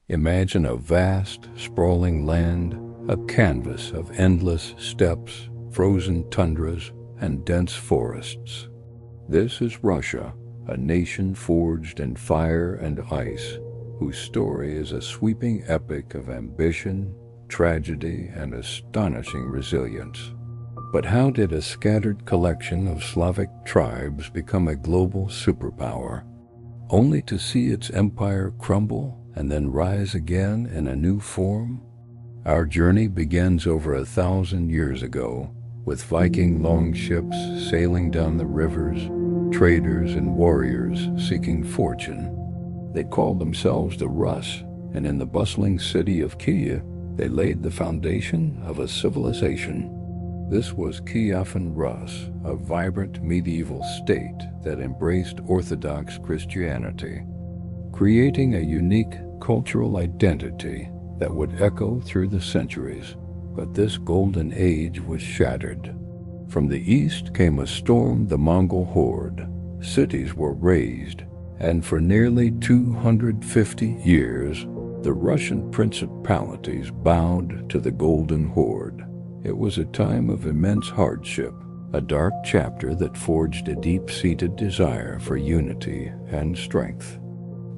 Imagine a vast, sprawling land, a canvas of endless steppes, frozen tundras, and dense forests. This is Russia, a nation forged in fire and ice, whose story is a sweeping epic of ambition, tragedy, and astonishing resilience. But how did a scattered collection of Slavic tribes become a global superpower, only to see its empire crumble and then rise again in a new form? Our journey begins over 1,000 years ago, with Viking longships sailing down the rivers, traders and warriors seeking fortune. They called themselves the Rus, and in the bustling city of Kiev, they laid the foundation of a civilization. This was Kievan Rus, a vibrant medieval state that embraced Orthodox Christianity, creating a unique cultural identity that would echo through the centuries. But this golden age was shattered. From the east came a storm, the Mongol horde. Cities were razed, and for nearly 250 years, the Russian principalities bowed to the Golden Horde. It was a time of immense hardship, a dark chapter that forged a deep-seated desire for unity and strength.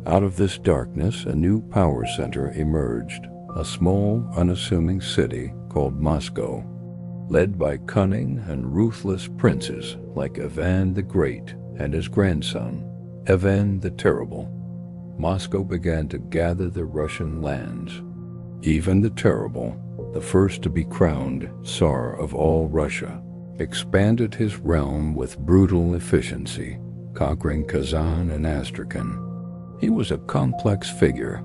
Out of this darkness, a new power center emerged, a small, unassuming city called Moscow, led by cunning and ruthless princes like Ivan the Great and his grandson, Ivan the Terrible. Moscow began to gather the Russian lands. Ivan the Terrible, the first to be crowned Tsar of all Russia, expanded his realm with brutal efficiency, conquering Kazan and Astrakhan. He was a complex figure,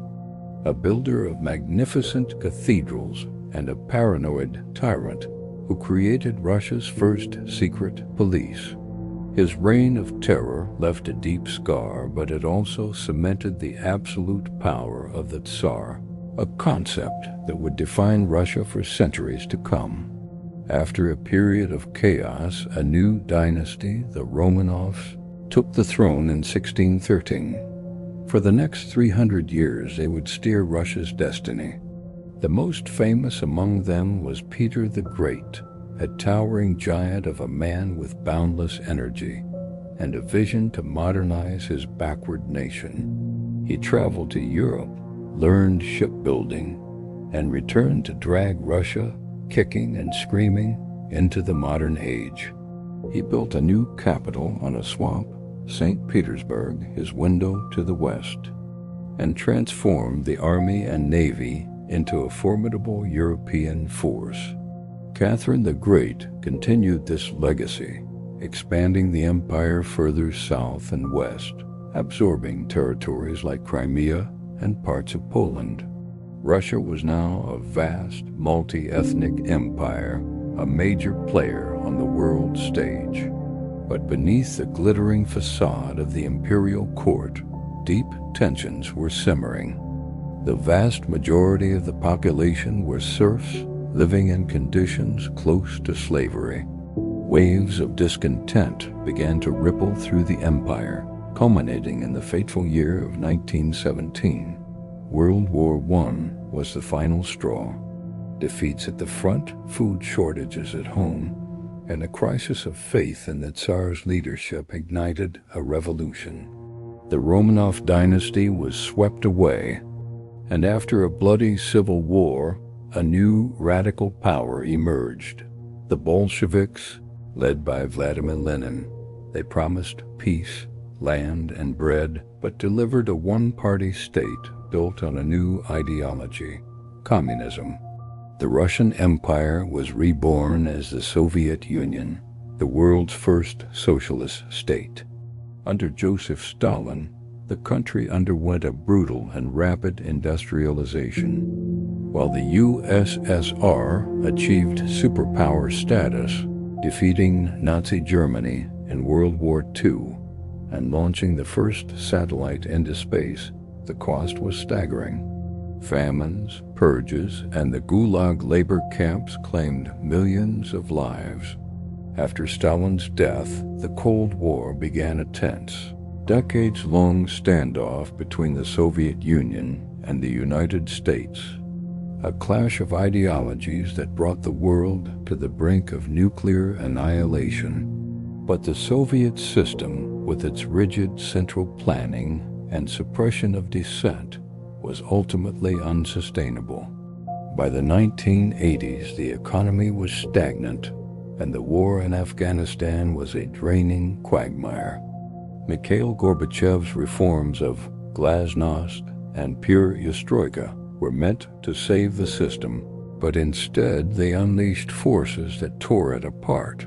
a builder of magnificent cathedrals and a paranoid tyrant who created Russia's first secret police. His reign of terror left a deep scar, but it also cemented the absolute power of the Tsar, a concept that would define Russia for centuries to come. After a period of chaos, a new dynasty, the Romanovs, took the throne in 1613. For the next 300 years, they would steer Russia's destiny. The most famous among them was Peter the Great, a towering giant of a man with boundless energy and a vision to modernize his backward nation. He traveled to Europe, learned shipbuilding, and returned to drag Russia, kicking and screaming, into the modern age. He built a new capital on a swamp, St. Petersburg, his window to the west, and transformed the army and navy into a formidable European force. Catherine the Great continued this legacy, expanding the empire further south and west, absorbing territories like Crimea and parts of Poland. Russia was now a vast, multi-ethnic empire, a major player on the world stage. But beneath the glittering facade of the imperial court, deep tensions were simmering. The vast majority of the population were serfs, living in conditions close to slavery. Waves of discontent began to ripple through the empire, culminating in the fateful year of 1917. World War I was the final straw. Defeats at the front, food shortages at home, and a crisis of faith in the Tsar's leadership ignited a revolution. The Romanov dynasty was swept away, and after a bloody civil war, a new radical power emerged. The Bolsheviks, led by Vladimir Lenin. They promised peace, land, and bread, but delivered a one-party state built on a new ideology, communism. The Russian Empire was reborn as the Soviet Union, the world's first socialist state. Under Joseph Stalin, the country underwent a brutal and rapid industrialization, while the USSR achieved superpower status, defeating Nazi Germany in World War II and launching the first satellite into space. The cost was staggering. Famines, purges, and the Gulag labor camps claimed millions of lives. After Stalin's death, the Cold War began a tense, decades-long standoff between the Soviet Union and the United States, a clash of ideologies that brought the world to the brink of nuclear annihilation. But the Soviet system, with its rigid central planning and suppression of dissent, was ultimately unsustainable. By the 1980s, the economy was stagnant, and the war in Afghanistan was a draining quagmire. Mikhail Gorbachev's reforms of glasnost and perestroika were meant to save the system, but instead they unleashed forces that tore it apart.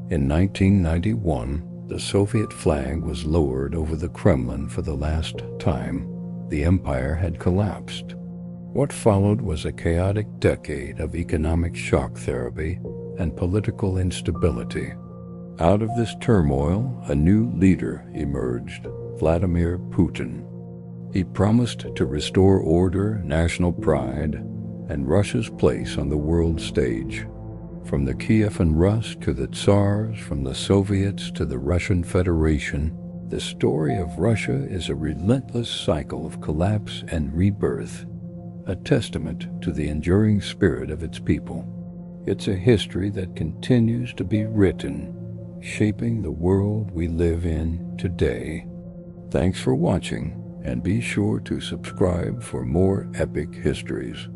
In 1991, the Soviet flag was lowered over the Kremlin for the last time. The empire had collapsed. What followed was a chaotic decade of economic shock therapy and political instability. Out of this turmoil, a new leader emerged, Vladimir Putin. He promised to restore order, national pride, and Russia's place on the world stage. From the Kievan Rus to the tsars, from the Soviets to the Russian Federation, the story of Russia is a relentless cycle of collapse and rebirth, a testament to the enduring spirit of its people. It's a history that continues to be written, shaping the world we live in today. Thanks for watching, and be sure to subscribe for more epic histories.